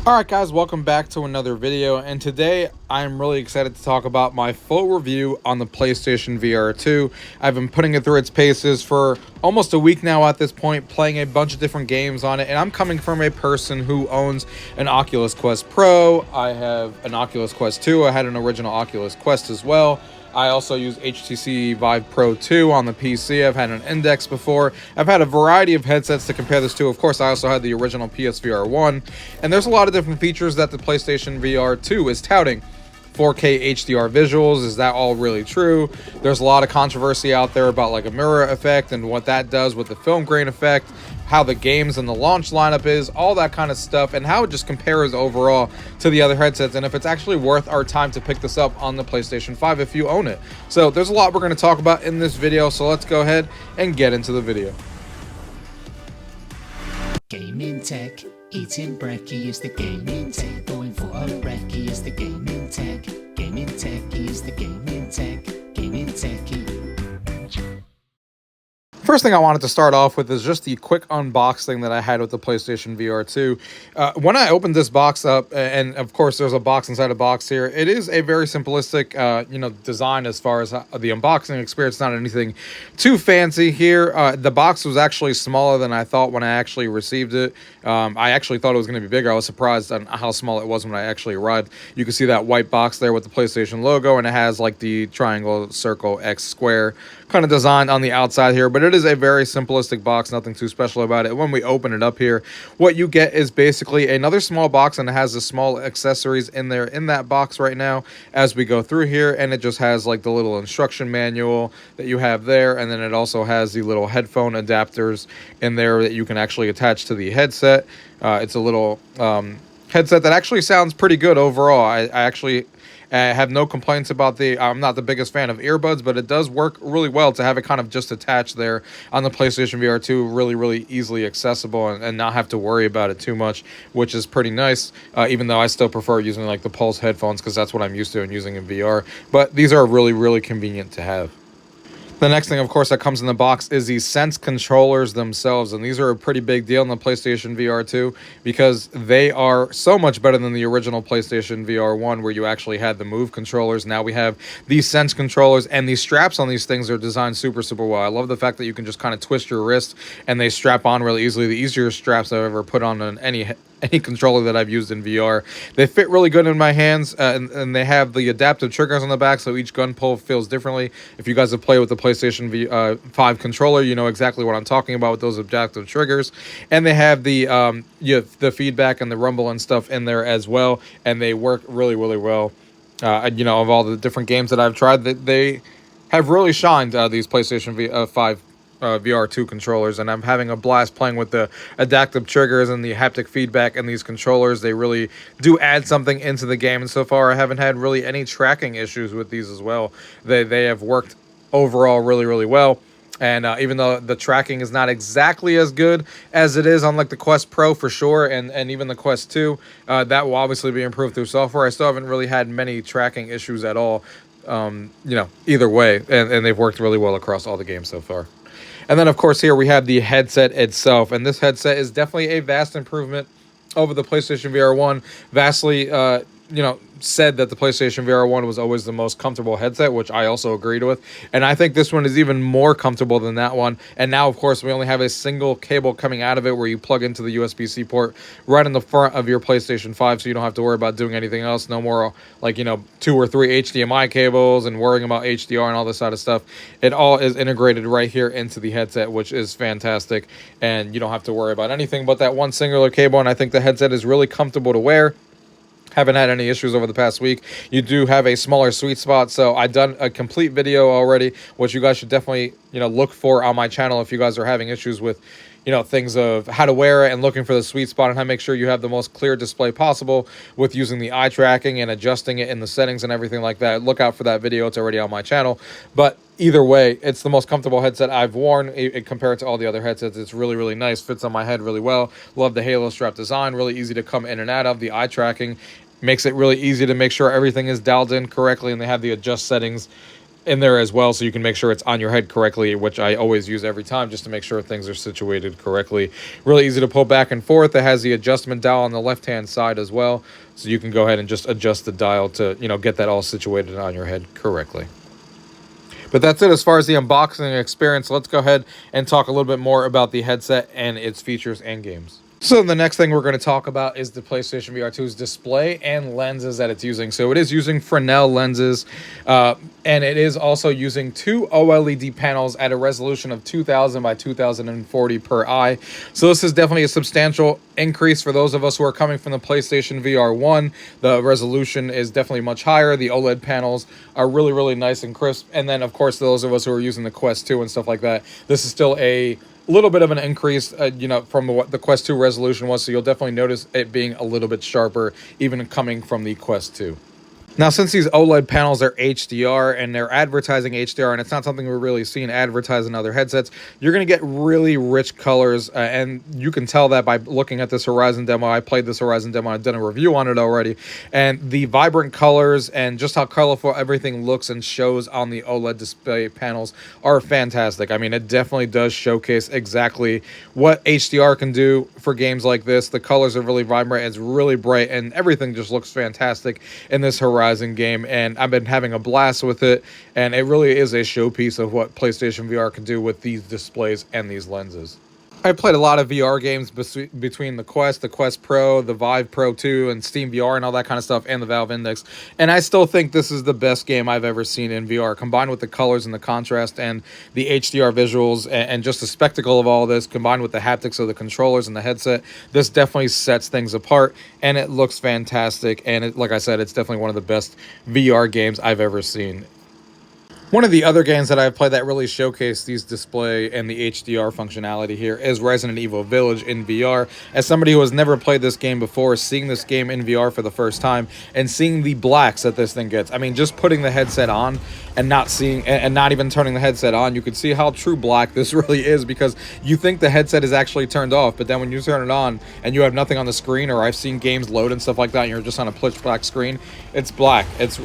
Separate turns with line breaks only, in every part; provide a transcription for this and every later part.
Alright guys, welcome back to another video, and today I'm really excited to talk about my full review on the PlayStation VR2. I've been putting it through its paces for almost a week now at this point, playing a bunch of different games on it, and I'm coming from a person who owns an Oculus Quest Pro. I have an Oculus Quest 2, I had an original Oculus Quest as well. I also use HTC Vive Pro 2 on the PC. I've had an Index before. I've had a variety of headsets to compare this to. Of course, I also had the original PSVR 1. And there's a lot of different features that the PlayStation VR 2 is touting. 4K HDR visuals, is that all really true? There's a lot of controversy out there about like a Mura Effect and what that does with the film grain effect, how the games and the launch lineup is, all that kind of stuff, and how it just compares overall to the other headsets, and if it's actually worth our time to pick this up on the PlayStation 5 if you own it. So there's a lot we're going to talk about in this video, so let's go ahead and get into the video.
Gaming tech, eating brekkie is the gaming tech. Going for a brekkie is the gaming tech. Gaming techie is the gaming tech. Gaming techie.
First thing I wanted to start off with is just the quick unboxing that I had with the PlayStation VR 2. When I opened this box up, and of course there's a box inside a box here, it is a very simplistic design as far as the unboxing experience, not anything too fancy here. The box was actually smaller than I thought when I actually received it. I actually thought it was going to be bigger. I was surprised on how small it was when I actually arrived. You can see that white box there with the PlayStation logo, and it has like the triangle, circle, X, square kind of design on the outside here, but it is a very simplistic box, nothing too special about it. When we open it up here, what you get is basically another small box, and it has the small accessories in there in that box right now as we go through here, and it just has like the little instruction manual that you have there, and then it also has the little headphone adapters in there that you can actually attach to the headset. It's a little headset that actually sounds pretty good overall. I actually have no complaints about I'm not the biggest fan of earbuds, but it does work really well to have it kind of just attached there on the PlayStation VR 2, really easily accessible, and not have to worry about it too much, which is pretty nice, even though I still prefer using like the Pulse headphones because that's what I'm used to and using in VR. But these are really convenient to have. The next thing, of course, that comes in the box is the Sense controllers themselves, and these are a pretty big deal in the PlayStation VR 2 because they are so much better than the original PlayStation VR 1 where you actually had the Move controllers. Now we have these Sense controllers, and these straps on these things are designed super well. I love the fact that you can just kind of twist your wrist and they strap on really easily. The easier straps I've ever put on any controller that I've used in VR. They fit really good in my hands, and they have the adaptive triggers on the back, so each gun pull feels differently. If you guys have played with the PlayStation 5 controller, you know exactly what I'm talking about with those adaptive triggers. And they have the feedback and the rumble and stuff in there as well, and they work really well. Of all the different games that I've tried, that they have really shined, these PlayStation 5 VR2 controllers, and I'm having a blast playing with the adaptive triggers and the haptic feedback in these controllers. They really do add something into the game, and so far I haven't had really any tracking issues with these as well. They have worked overall really well. And even though the tracking is not exactly as good as it is on like the Quest Pro for sure, and even the Quest 2, that will obviously be improved through software. I still haven't really had many tracking issues at all, either way, and they've worked really well across all the games so far. And then, of course, here we have the headset itself, and this headset is definitely a vast improvement over the PlayStation VR 1. Vastly, said that the PlayStation VR 1 was always the most comfortable headset, which I also agreed with. And I think this one is even more comfortable than that one. And now, of course, we only have a single cable coming out of it where you plug into the USB-C port right in the front of your PlayStation 5, so you don't have to worry about doing anything else. No more, 2 or 3 HDMI cables and worrying about HDR and all this sort of stuff. It all is integrated right here into the headset, which is fantastic. And you don't have to worry about anything but that one singular cable. And I think the headset is really comfortable to wear. Haven't had any issues over the past week. You do have a smaller sweet spot, so I've done a complete video already, which you guys should definitely look for on my channel if you guys are having issues with things of how to wear it and looking for the sweet spot and how to make sure you have the most clear display possible with using the eye tracking and adjusting it in the settings and everything like that. Look out for that video. It's already on my channel. But either way, it's the most comfortable headset I've worn compared to all the other headsets. It's really nice. Fits on my head really well. Love the halo strap design. Really easy to come in and out of. The eye tracking makes it really easy to make sure everything is dialed in correctly, and they have the adjust settings in there as well, so you can make sure it's on your head correctly, which I always use every time just to make sure things are situated correctly. Really easy to pull back and forth. It has the adjustment dial on the left hand side as well, so you can go ahead and just adjust the dial to, you know, get that all situated on your head correctly. But that's it as far as the unboxing experience. Let's go ahead and talk a little bit more about the headset and its features and games. So the next thing we're going to talk about is the PlayStation VR2's display and lenses that it's using. So it is using Fresnel lenses, and it is also using two OLED panels at a resolution of 2000 by 2040 per eye. So this is definitely a substantial increase for those of us who are coming from the PlayStation VR1. The resolution is definitely much higher. The OLED panels are really, really nice and crisp. And then, of course, those of us who are using the Quest 2 and stuff like that, this is still a little bit of an increase, you know, from what the Quest 2 resolution was, so you'll definitely notice it being a little bit sharper, even coming from the Quest 2. Now, since these OLED panels are HDR and they're advertising HDR, and it's not something we're really seeing advertised in other headsets, you're going to get really rich colors, and you can tell that by looking at this Horizon demo. I played this Horizon demo. I've done a review on it already, and the vibrant colors and just how colorful everything looks and shows on the OLED display panels are fantastic. I mean, it definitely does showcase exactly what HDR can do for games like this. The colors are really vibrant, it's really bright, and everything just looks fantastic in this Horizon game, and I've been having a blast with it, and it really is a showpiece of what PlayStation VR can do with these displays and these lenses. I played a lot of VR games between the Quest Pro, the Vive Pro 2, and Steam VR and all that kind of stuff, and the Valve Index. And I still think this is the best game I've ever seen in VR, combined with the colors and the contrast and the HDR visuals and just the spectacle of all this, combined with the haptics of the controllers and the headset. This definitely sets things apart, and it looks fantastic. And like I said, it's definitely one of the best VR games I've ever seen. One of the other games that I've played that really showcased these display and the HDR functionality here is Resident Evil Village in VR. As somebody who has never played this game before, seeing this game in VR for the first time and seeing the blacks that this thing gets. I mean, just putting the headset on and not seeing, and not even turning the headset on, you can see how true black this really is, because you think the headset is actually turned off, but then when you turn it on and you have nothing on the screen, or I've seen games load and stuff like that and you're just on a pitch black screen, it's black. It's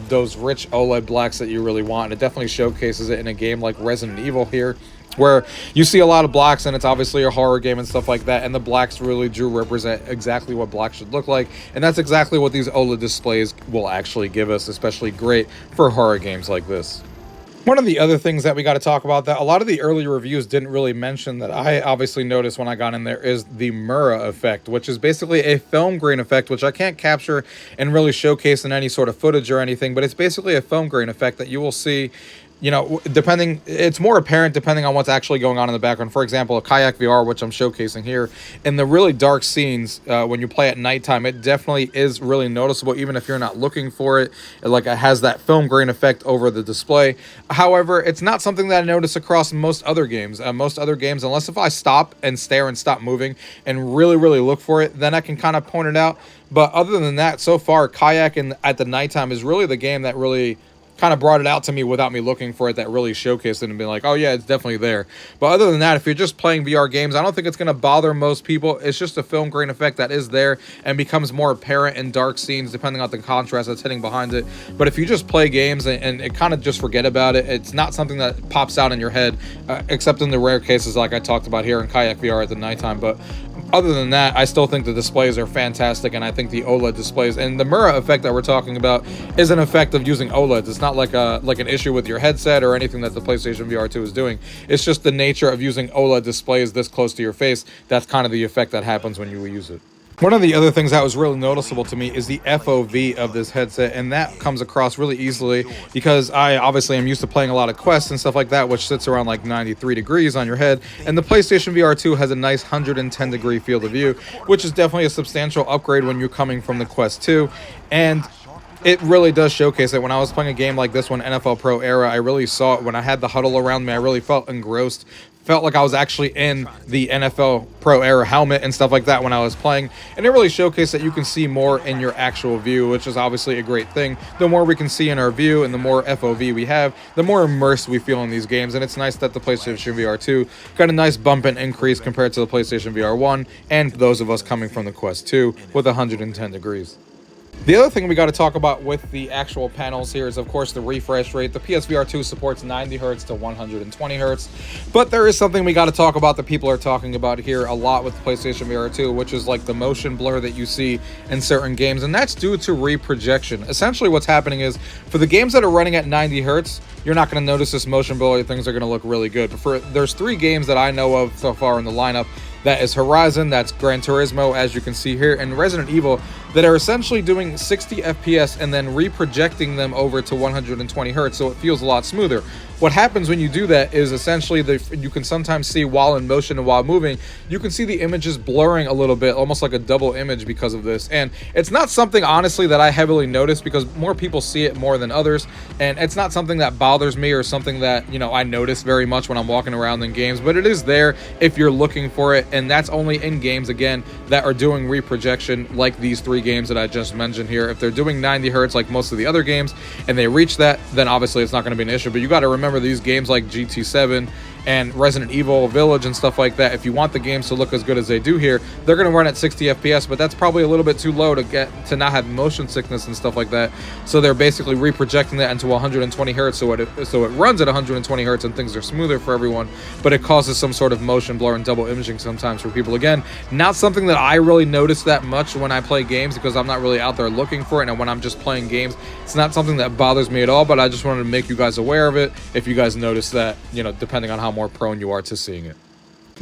those rich OLED blacks that you really want, and it definitely showcases it in a game like Resident Evil here, where you see a lot of blacks, and it's obviously a horror game and stuff like that, and the blacks really do represent exactly what black should look like, and that's exactly what these OLED displays will actually give us, especially great for horror games like this. One of the other things that we got to talk about that a lot of the early reviews didn't really mention, that I obviously noticed when I got in there, is the Mura Effect, which is basically a film grain effect, which I can't capture and really showcase in any sort of footage or anything, but it's basically a film grain effect that you will see, you know, depending, it's more apparent depending on what's actually going on in the background. For example, a Kayak VR, which I'm showcasing here, in the really dark scenes, when you play at nighttime, it definitely is really noticeable, even if you're not looking for it. It has that film grain effect over the display. However, it's not something that I notice across most other games. Unless if I stop and stare and stop moving and really, really look for it, then I can kind of point it out. But other than that, so far, Kayak at the nighttime is really the game that really kind of brought it out to me without me looking for it, that really showcased it and been like, oh yeah, it's definitely there. But other than that, if you're just playing VR games, I don't think it's going to bother most people. It's just a film grain effect that is there and becomes more apparent in dark scenes depending on the contrast that's hitting behind it. But if you just play games and it kind of just forget about it, it's not something that pops out in your head, except in the rare cases like I talked about here in Kayak VR at the nighttime. But other than that, I still think the displays are fantastic, and I think the OLED displays and the Mura effect that we're talking about is an effect of using OLEDs. It's not like an issue with your headset or anything that the PlayStation VR2 is doing. It's just the nature of using OLED displays this close to your face. That's kind of the effect that happens when you use it. One of the other things that was really noticeable to me is the FOV of this headset, and that comes across really easily because I obviously am used to playing a lot of Quests and stuff like that, which sits around like 93 degrees on your head, and the PlayStation VR2 has a nice 110 degree field of view, which is definitely a substantial upgrade when you're coming from the Quest 2, and it really does showcase it. When I was playing a game like this one, NFL Pro Era, I really saw it. When I had the huddle around me, I really felt engrossed. Felt like I was actually in the NFL Pro Era helmet and stuff like that when I was playing. And it really showcased that you can see more in your actual view, which is obviously a great thing. The more we can see in our view and the more FOV we have, the more immersed we feel in these games. And it's nice that the PlayStation VR 2 got a nice bump and increase compared to the PlayStation VR 1 and those of us coming from the Quest 2 with 110 degrees. The other thing we got to talk about with the actual panels here is, of course, the refresh rate. The PSVR2 supports 90 hertz to 120 hertz, but there is something we got to talk about that people are talking about here a lot with the PlayStation VR2, which is like the motion blur that you see in certain games, and that's due to reprojection. Essentially, what's happening is, for the games that are running at 90 hertz, you're not going to notice this motion blur. Things are going to look really good. But there's 3 games that I know of so far in the lineup. That is Horizon, that's Gran Turismo, as you can see here, and Resident Evil, that are essentially doing 60 FPS and then reprojecting them over to 120 hertz, so it feels a lot smoother. What happens when you do that is essentially you can sometimes see while in motion and while moving, you can see the images blurring a little bit, almost like a double image because of this. And it's not something, honestly, that I heavily notice because more people see it more than others, and it's not something that bothers me or something that, you know, I notice very much when I'm walking around in games, but it is there if you're looking for it, and that's only in games, again, that are doing reprojection like these 3 games that I just mentioned here. If they're doing 90 hertz like most of the other games and they reach that, then obviously it's not going to be an issue. But you got to remember, these games like GT7 and Resident Evil Village and stuff like that, if you want the games to look as good as they do here, they're going to run at 60 FPS, but that's probably a little bit too low to not have motion sickness and stuff like that. So they're basically reprojecting that into 120 hertz, so it runs at 120 hertz and things are smoother for everyone, but it causes some sort of motion blur and double imaging sometimes for people. Again, not something that I really notice that much when I play games because I'm not really out there looking for it, and when I'm just playing games, it's not something that bothers me at all, but I just wanted to make you guys aware of it if you guys notice that, you know, depending on how more prone you are to seeing it.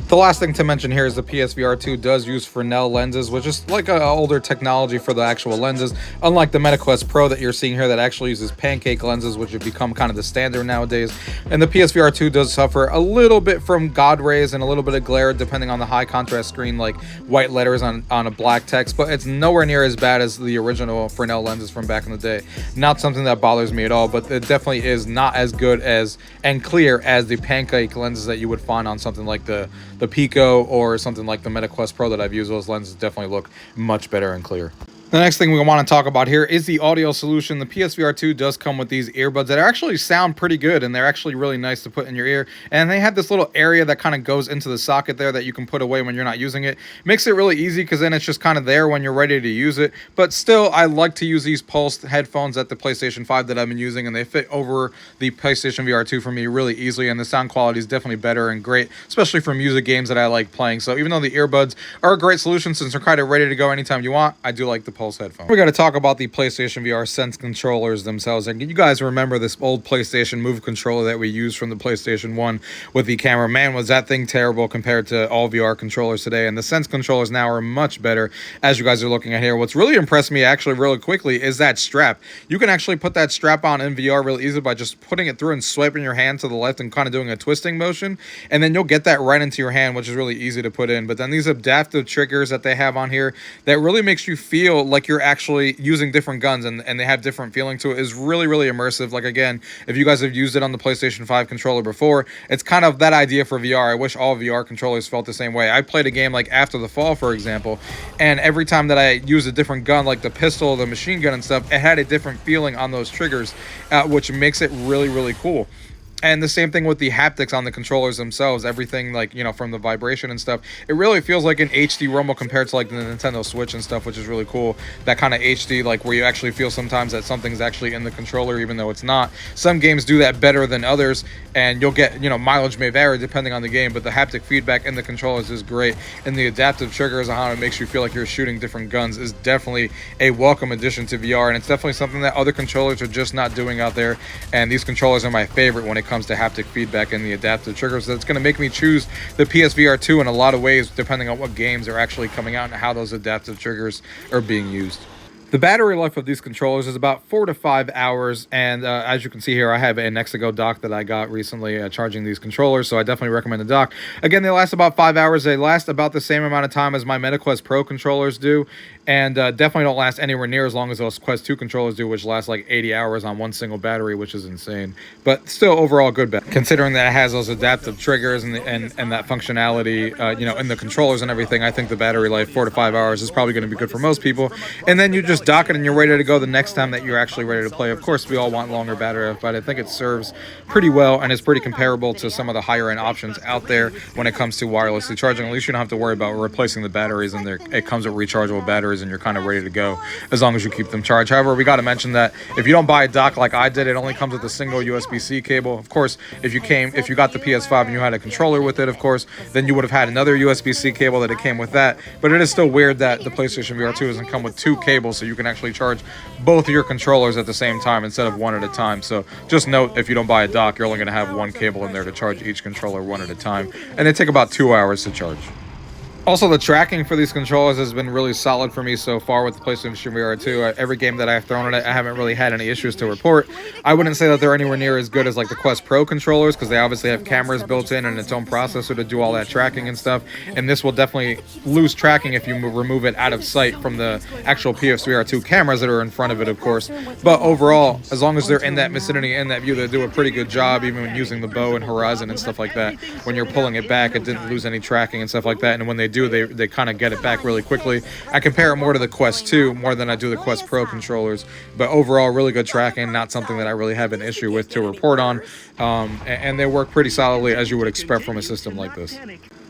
The last thing to mention here is the PSVR2 does use Fresnel lenses, which is like an older technology for the actual lenses, unlike the MetaQuest Pro that you're seeing here that actually uses pancake lenses, which have become kind of the standard nowadays. And the PSVR2 does suffer a little bit from God rays and a little bit of glare depending on the high contrast screen, like white letters on a black text, but it's nowhere near as bad as the original Fresnel lenses from back in the day. Not something that bothers me at all, but it definitely is not as good as and clear as the pancake lenses that you would find on something like the Pico or something like the MetaQuest Pro that I've used. Those lenses definitely look much better and clear. The next thing we want to talk about here is the audio solution. The PSVR2 does come with these earbuds that actually sound pretty good, and they're actually really nice to put in your ear. And they have this little area that kind of goes into the socket there that you can put away when you're not using it. Makes it really easy because then it's just kind of there when you're ready to use it. But still, I like to use these pulsed headphones at the PlayStation 5 that I've been using, and they fit over the PlayStation VR2 for me really easily, and the sound quality is definitely better and great, especially for music games that I like playing. So even though the earbuds are a great solution since they're kind of ready to go anytime you want, I do like the pulse headphone. We're going to talk about the PlayStation VR Sense controllers themselves. And you guys remember this old PlayStation Move controller that we used from the PlayStation 1 with the camera? Man, was that thing terrible compared to all VR controllers today. And the Sense controllers now are much better, as you guys are looking at here. What's really impressed me actually really quickly is that strap. You can actually put that strap on in VR real easy by just putting it through and swiping your hand to the left and kind of doing a twisting motion. And then you'll get that right into your hand, which is really easy to put in. But then these adaptive triggers that they have on here that really makes you feel like you're actually using different guns, and they have different feeling to it, is really, really immersive. Like, again, if you guys have used it on the PlayStation 5 controller before, it's kind of that idea for VR. I wish all VR controllers felt the same way. I played a game like After the Fall, for example, and every time that I used a different gun, like the pistol, the machine gun and stuff, it had a different feeling on those triggers, which makes it really, really cool. And the same thing with the haptics on the controllers themselves. Everything, like, you know, from the vibration and stuff, it really feels like an HD rumble compared to like the Nintendo Switch and stuff, which is really cool. That kind of HD, like where you actually feel sometimes that something's actually in the controller even though it's not. Some games do that better than others, and you'll get, you know, mileage may vary depending on the game, but the haptic feedback in the controllers is great. And the adaptive triggers on how it makes you feel like you're shooting different guns is definitely a welcome addition to VR, and it's definitely something that other controllers are just not doing out there. And these controllers are my favorite when it comes to haptic feedback and the adaptive triggers. So it's going to make me choose the PSVR 2 in a lot of ways depending on what games are actually coming out and how those adaptive triggers are being used. The battery life of these controllers is about 4 to 5 hours, and as you can see here, I have an Nexigo dock that I got recently charging these controllers, so I definitely recommend the dock. Again, they last about 5 hours. They last about the same amount of time as my MetaQuest Pro controllers do, and definitely don't last anywhere near as long as those Quest 2 controllers do, which last like 80 hours on one single battery, which is insane. But still, overall, good battery, considering that it has those adaptive triggers and that functionality, you know, in the controllers and everything. I think the battery life, 4 to 5 hours, is probably going to be good for most people. And then you just just dock it and you're ready to go the next time that you're actually ready to play. Of course, we all want longer battery life, but I think it serves pretty well and is pretty comparable to some of the higher end options out there when it comes to wirelessly charging. At least you don't have to worry about replacing the batteries, and it comes with rechargeable batteries and you're kind of ready to go as long as you keep them charged. However, we got to mention that if you don't buy a dock like I did, it only comes with a single USB-C cable. Of course, if you got the PS5 and you had a controller with it, of course, then you would have had another USB-C cable that it came with that. But it is still weird that the PlayStation VR2 doesn't come with two cables, so you can actually charge both of your controllers at the same time instead of one at a time. So just note, if you don't buy a dock, you're only going to have one cable in there to charge each controller one at a time, and they take about 2 hours to charge. Also, the tracking for these controllers has been really solid for me so far with the PlayStation VR2. Every game that I've thrown in it, I haven't really had any issues to report. I wouldn't say that they're anywhere near as good as like the Quest Pro controllers, because they obviously have cameras built in and its own processor to do all that tracking and stuff. And this will definitely lose tracking if you remove it out of sight from the actual PSVR 2 cameras that are in front of it, of course. But overall, as long as they're in that vicinity, in that view, they do a pretty good job, even when using the bow and horizon and stuff like that. When you're pulling it back, it didn't lose any tracking and stuff like that. And when they do, they kind of get it back really quickly. I compare it more to the Quest 2 more than I do the Quest Pro controllers, but overall really good tracking, not something that I really have an issue with to report on, and they work pretty solidly as you would expect from a system like this.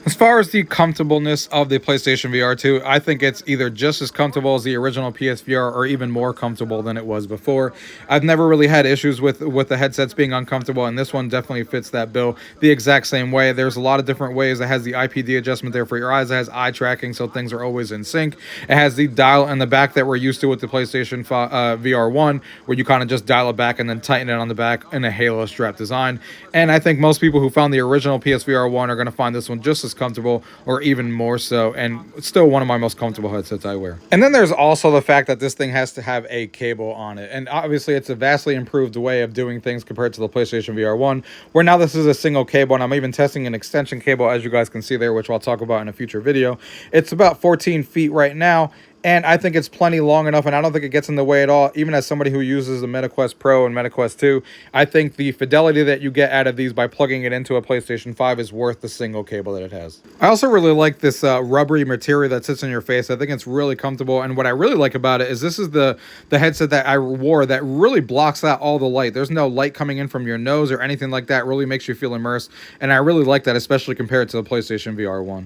As far as the comfortableness of the PlayStation VR2, I think it's either just as comfortable as the original PSVR or even more comfortable than it was before. I've never really had issues with the headsets being uncomfortable, and this one definitely fits that bill the exact same way. There's a lot of different ways. It has the IPD adjustment there for your eyes. It has eye tracking, so things are always in sync. It has the dial in the back that we're used to with the PlayStation VR1, where you kind of just dial it back and then tighten it on the back in a halo strap design. And I think most people who found the original PSVR1 are going to find this one just as comfortable or even more so, and it's still one of my most comfortable headsets I wear. And then there's also the fact that this thing has to have a cable on it, and obviously it's a vastly improved way of doing things compared to the PlayStation VR1, where now this is a single cable, and I'm even testing an extension cable, as you guys can see there, which I'll talk about in a future video. It's about 14 feet right now, and I think it's plenty long enough, and I don't think it gets in the way at all. Even as somebody who uses the MetaQuest Pro and MetaQuest 2, I think the fidelity that you get out of these by plugging it into a PlayStation 5 is worth the single cable that it has. I also really like this rubbery material that sits on your face. I think it's really comfortable, and what I really like about it is this is the headset that I wore that really blocks out all the light. There's no light coming in from your nose or anything like that. It really makes you feel immersed, and I really like that, especially compared to the PlayStation VR1.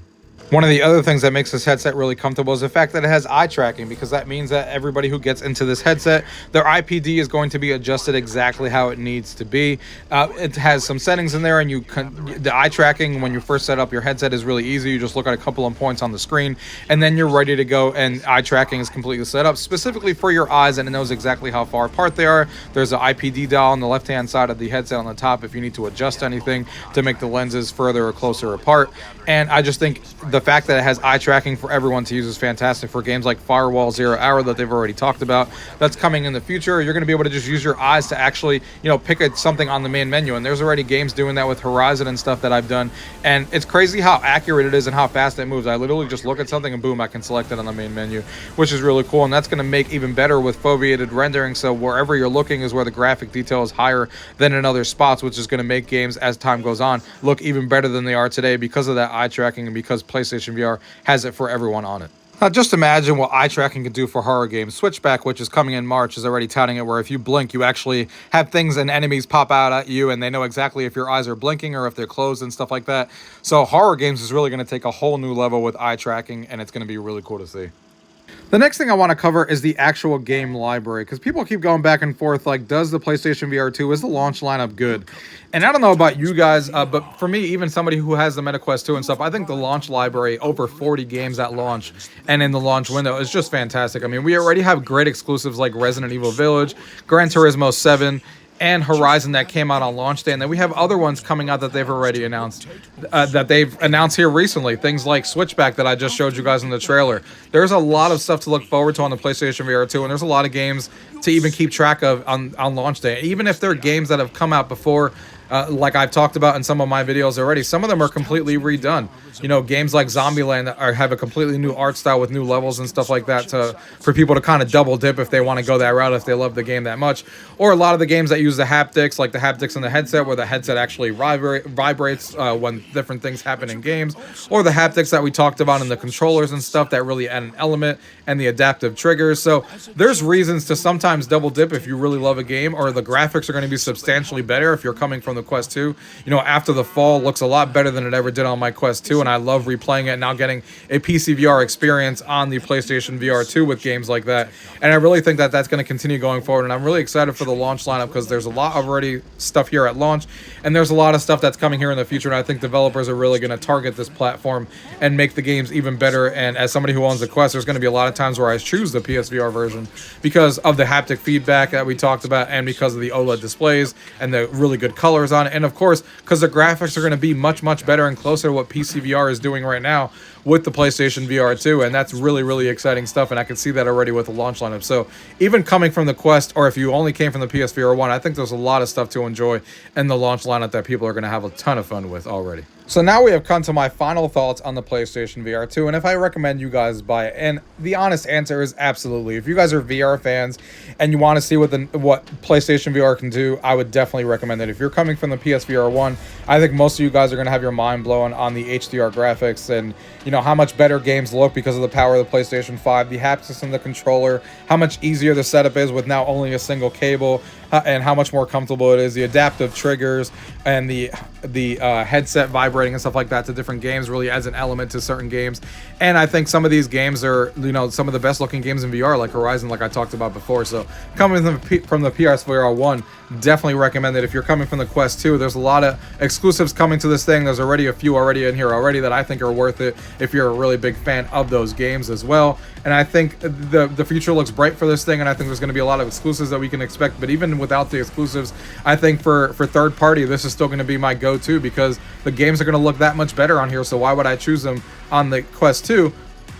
One of the other things that makes this headset really comfortable is the fact that it has eye tracking, because that means that everybody who gets into this headset, their IPD is going to be adjusted exactly how it needs to be. It has some settings in there, and the eye tracking when you first set up your headset is really easy. You just look at a couple of points on the screen, and then you're ready to go, and eye tracking is completely set up specifically for your eyes, and it knows exactly how far apart they are. There's an IPD dial on the left-hand side of the headset on the top if you need to adjust anything to make the lenses further or closer apart. And I just think the fact that it has eye tracking for everyone to use is fantastic for games like Firewall Zero Hour that they've already talked about. That's coming in the future. You're going to be able to just use your eyes to actually, pick something on the main menu. And there's already games doing that with Horizon and stuff that I've done. And it's crazy how accurate it is and how fast it moves. I literally just look at something and boom, I can select it on the main menu, which is really cool. And that's going to make even better with foveated rendering. So wherever you're looking is where the graphic detail is higher than in other spots, which is going to make games as time goes on look even better than they are today because of that eye tracking and because PlayStation VR has it for everyone on it. Now, just imagine what eye tracking can do for horror games. Switchback, which is coming in March, is already touting it where if you blink, you actually have things and enemies pop out at you, and they know exactly if your eyes are blinking or if they're closed and stuff like that. So horror games is really going to take a whole new level with eye tracking, and it's going to be really cool to see. The next thing I want to cover is the actual game library, because people keep going back and forth like, does the PlayStation VR 2, is the launch lineup good? And I don't know about you guys, but for me, even somebody who has the MetaQuest 2 and stuff, I think the launch library, over 40 games at launch and in the launch window, is just fantastic. I mean, we already have great exclusives like Resident Evil Village, Gran Turismo 7, and Horizon that came out on launch day, and then we have other ones coming out that they've already announced, here recently. Things like Switchback that I just showed you guys in the trailer. There's a lot of stuff to look forward to on the PlayStation VR 2, and there's a lot of games to even keep track of on launch day. Even if they're games that have come out before, Like I've talked about in some of my videos already, some of them are completely redone. You know, games like Zombieland have a completely new art style with new levels and stuff like that for people to kind of double dip if they want to go that route, if they love the game that much. Or a lot of the games that use the haptics, like the haptics in the headset, where the headset actually vibrates when different things happen in games. Or the haptics that we talked about in the controllers and stuff that really add an element, and the adaptive triggers. So there's reasons to sometimes double dip if you really love a game, or the graphics are going to be substantially better if you're coming from the Quest 2. You know, After the Fall looks a lot better than it ever did on my Quest 2, and I love replaying it, now getting a PC VR experience on the PlayStation VR 2 with games like that. And I really think that that's going to continue going forward, and I'm really excited for the launch lineup, because there's a lot of already stuff here at launch, and there's a lot of stuff that's coming here in the future, and I think developers are really going to target this platform and make the games even better. And as somebody who owns the Quest, there's going to be a lot of times where I choose the PSVR version because of the haptic feedback that we talked about, and because of the OLED displays and the really good colors on it, and of course because the graphics are going to be much better and closer to what PCVR is doing right now with the PlayStation VR 2, and that's really exciting stuff, and I can see that already with the launch lineup. So even coming from the Quest, or if you only came from the PSVR 1, I think there's a lot of stuff to enjoy in the launch lineup that people are going to have a ton of fun with already. So now we have come to my final thoughts on the PlayStation VR 2, and if I recommend you guys buy it. And the honest answer is absolutely. If you guys are VR fans and you want to see what PlayStation VR can do, I would definitely recommend it. If you're coming from the PSVR 1, I think most of you guys are going to have your mind blown on the HDR graphics, and you know how much better games look because of the power of the PlayStation 5, the haptics in the controller, how much easier the setup is with now only a single cable, and how much more comfortable it is, the adaptive triggers, and the headset vibrating and stuff like that to different games really adds an element to certain games. And I think some of these games are, you know, some of the best looking games in VR, like Horizon, like I talked about before. So coming from the PSVR 1, definitely recommend it. If you're coming from the Quest 2, there's a lot of exclusives coming to this thing. There's already a few already in here already that I think are worth it if you're a really big fan of those games as well. And I think the future looks bright for this thing, and I think there's going to be a lot of exclusives that we can expect. But even without the exclusives, I think for third party, this is still going to be my go-to, because the games are going to look that much better on here. So why would I choose them on the Quest 2?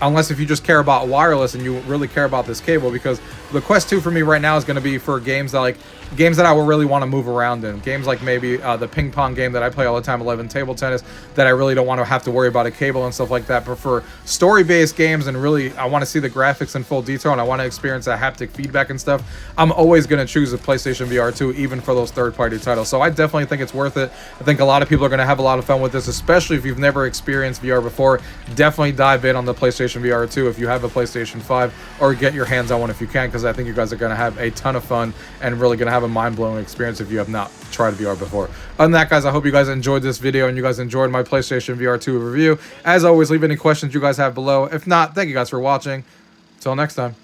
Unless if you just care about wireless and you really care about this cable, because the Quest 2 for me right now is going to be for games that I will really want to move around in. Games like maybe the ping pong game that I play all the time, 11 table tennis, that I really don't want to have to worry about a cable and stuff like that. But for story-based games, and really I want to see the graphics in full detail, and I want to experience that haptic feedback and stuff, I'm always going to choose the PlayStation VR 2, even for those third-party titles. So I definitely think it's worth it. I think a lot of people are going to have a lot of fun with this, especially if you've never experienced VR before. Definitely dive in on the PlayStation VR 2 if you have a PlayStation 5, or get your hands on one if you can, because I think you guys are going to have a ton of fun and really going to have a mind-blowing experience if you have not tried VR before. Other than that, guys, I hope you guys enjoyed this video and you guys enjoyed my PlayStation VR 2 review. As always, leave any questions you guys have below. If not, thank you guys for watching. Until next time.